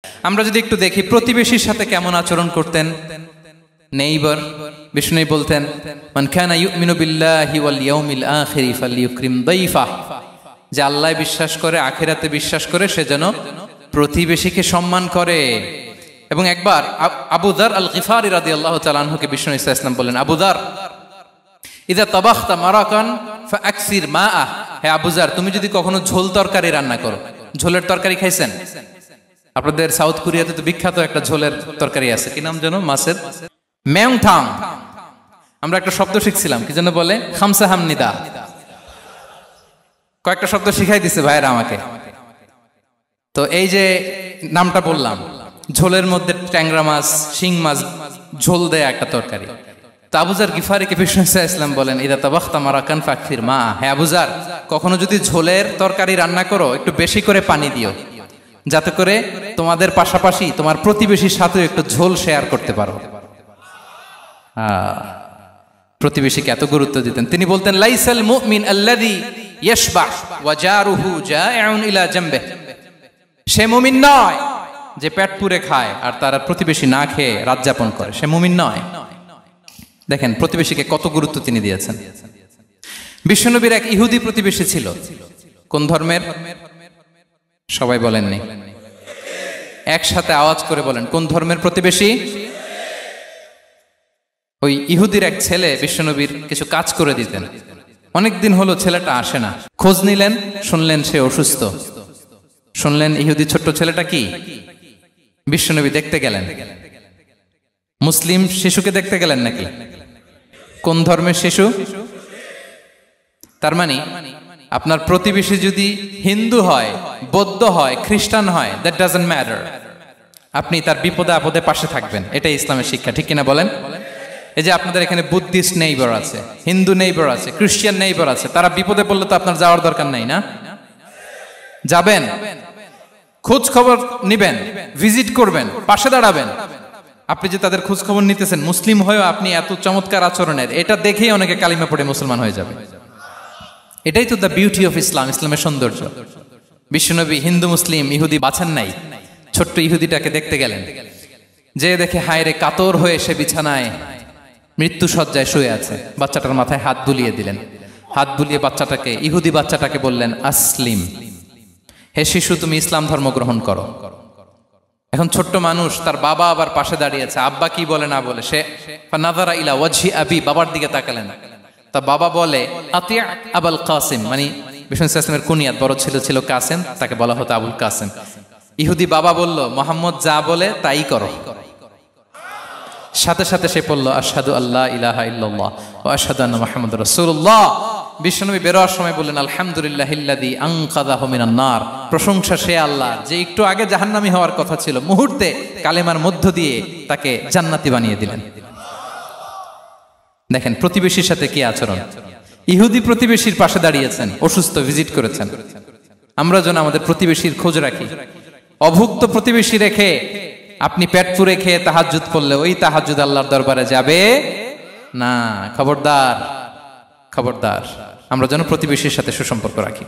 আমরা যদি একটু দেখি প্রতিবেশীর সাথে কেমন আচরণ করতেন নেইবার। বিষ্ণু বলতেন মান কানা ইউমিনু বিল্লাহি ওয়াল ইয়াউমিল আখিরি ফালইউকরিম দাইফাহ, যে আল্লাহ বিশ্বাস করে, আখিরাতে বিশ্বাস করে, সে যেন প্রতিবেশীকে সম্মান করে। এবং একবার আবু যার আল গিফারি রাদিয়াল্লাহু তাআলা আনহুকে বিষ্ণু ইসা ইসলাম বললেন, আবু যার ইযা তাবাখতা মারাকান ফাআকসির মাআ, হে আবু যার, তুমি যদি কখনো ঝোল তরকারি রান্না করো, ঝোলের তরকারি খাইছেন? আপনাদের সাউথ কোরিয়াতে তো বিখ্যাত একটা ঝোলের তরকারি আছে, কি নাম যেন, মাছের মেয়ংথাং। আমরা একটা শব্দ শিখছিলাম, কি যেন বলে, খামসা হামনিদা। কয়েকটা শব্দ শিখাই দিছে ভাইরা আমাকে। তো এই যে নামটা বললাম, ঝোলের মধ্যে ট্যাংরা মাছ, শিং মাছ ঝোল দেয় একটা তরকারি। তো আবু যার গিফারিকে বিষ্ণু ইসলাম বলেন, ইদা তাবাখতা মারাকান ফাকফির মা, হে আবু যার, কখনো যদি ঝোলের তরকারি রান্না করো, একটু বেশি করে পানি দিও, যাতে করে তোমাদের পাশাপাশি তোমার প্রতিবেশীর সাথে একটু ঝোল শেয়ার করতে পারো। প্রতিবেশীকে এত গুরুত্ব দিতেন। তিনি বলতেন, লাইসাল মুমিন আল্লাযী ইয়াশবাহ ওয়া জারুহু জাইউন ইলা জামবিহি, সে মুমিন নয় যে পেট পুরে খায় আর তার প্রতিবেশী না খেয়ে রাত যাপন করে, সে মুমিন নয়। দেখেন প্রতিবেশীকে কত গুরুত্ব তিনি দিয়েছেন। বিশ্বনবীর এক ইহুদি প্রতিবেশী ছিল। কোন ধর্মের? সবাই বলেননি, একসাথে আওয়াজ করে বলেন, কোন ধর্মের প্রতিবেশী? ওই ইহুদির এক ছেলে বিশ্বনবীর কিছু কাজ করে দিতেন। অনেকদিন হলো ছেলেটা আসে না। খোঁজ নিলেন, শুনলেন সে অসুস্থ। শুনলেন ইহুদি ছোট্ট ছেলেটা কি? বিশ্বনবী দেখতে গেলেন। মুসলিম শিশুকে দেখতে গেলেন নাকি? কোন ধর্মের শিশু? তার মানে আপনার প্রতিবেশী যদি হিন্দু হয়, বৌদ্ধ হয়, খ্রিস্টান হয়, দ্যাট ডাজন্ট ম্যাটার, আপনি তার বিপদে আপদে পাশে থাকবেন। এটাই ইসলামের শিক্ষা, ঠিক কিনা বলেন? এই যে আপনাদের এখানে বুদ্ধিস্ট নেইবার আছে, হিন্দু নেইবার আছে, খ্রিস্টান নেইবার আছে, তারা বিপদে পড়লে তো আপনার যাওয়ার দরকার নাই, না? যাবেন, খোঁজ খবর নিবেন, ভিজিট করবেন, পাশে দাঁড়াবেন। আপনি যে তাদের খোঁজ খবর নিতেছেন, মুসলিম হয়েও আপনি এত চমৎকার আচরণের, এটা দেখেই অনেকে কালিমা পড়ে মুসলমান হয়ে যাবে। এটাই তো দ্য বিউটি অফ ইসলাম, ইসলামের সৌন্দর্য। বিশ্বনবী হিন্দু মুসলিম ইহুদি বাছান নাই, ছোট্ট ইহুদিটাকে দেখতে গেলেন। যে দেখে হায় রে, কাতর হয়ে সে বিছানায় মৃত্যু শয্যায় শুয়ে আছে। বাচ্চাটার মাথায় হাত বুলিয়ে দিলেন। হাত বুলিয়ে বাচ্চাটাকে, ইহুদি বাচ্চাটাকে বললেন, আসলিম, হে শিশু, তুমি ইসলাম ধর্ম গ্রহণ করো। এখন ছোট্ট মানুষ, তার বাবা আবার পাশে দাঁড়িয়েছে, আব্বা কি বলে না বলে, সে নাযারা ইলা ওয়াজহি আবি, বাবার দিকে তাকালেন। তা বাবা বলে, আতিয়া আবুল কাসিম, মানে বিষ্ণু ইসলামের কুনিয়াত, বড় ছেলে ছিল কাসেম, তাকে বলা হতো আবুল কাসেম। ইহুদি বাবা বলল, মোহাম্মদ যা বলে তাই করো। সাথে সাথে সে পড়ল, আশহাদু আল্লা ইলাহা ইল্লাল্লাহ ওয়া আশহাদু আন্না মুহাম্মাদুর রাসূলুল্লাহ। বিশ্বনবী বেরোয়ার সময় বললেন, আলহামদুলিল্লাহিল্লাযী আনকাযাহু মিনান নার, প্রশংসা সে আল্লাহ যে একটু আগে জাহান্নামী হওয়ার কথা ছিল, মুহূর্তে কালেমার মধ্য দিয়ে তাকে জান্নাতি বানিয়ে দিলেন। দেখেন প্রতিবেশীর সাথে কি আচরণ। ইহুদি প্রতিবেশীর পাশে দাঁড়িয়েছেন, অসুস্থ, ভিজিট করেছেন। আমরা যেন আমাদের প্রতিবেশীর খোঁজ রাখি। অভুক্ত প্রতিবেশী রেখে আপনি পেট পুরে খেয়ে তাহাজ্জুদ পড়লে ওই তাহাজ্জুদ আল্লাহর দরবারে যাবে না। খবরদার, খবরদার, আমরা যেন প্রতিবেশীর সাথে সুসম্পর্ক রাখি।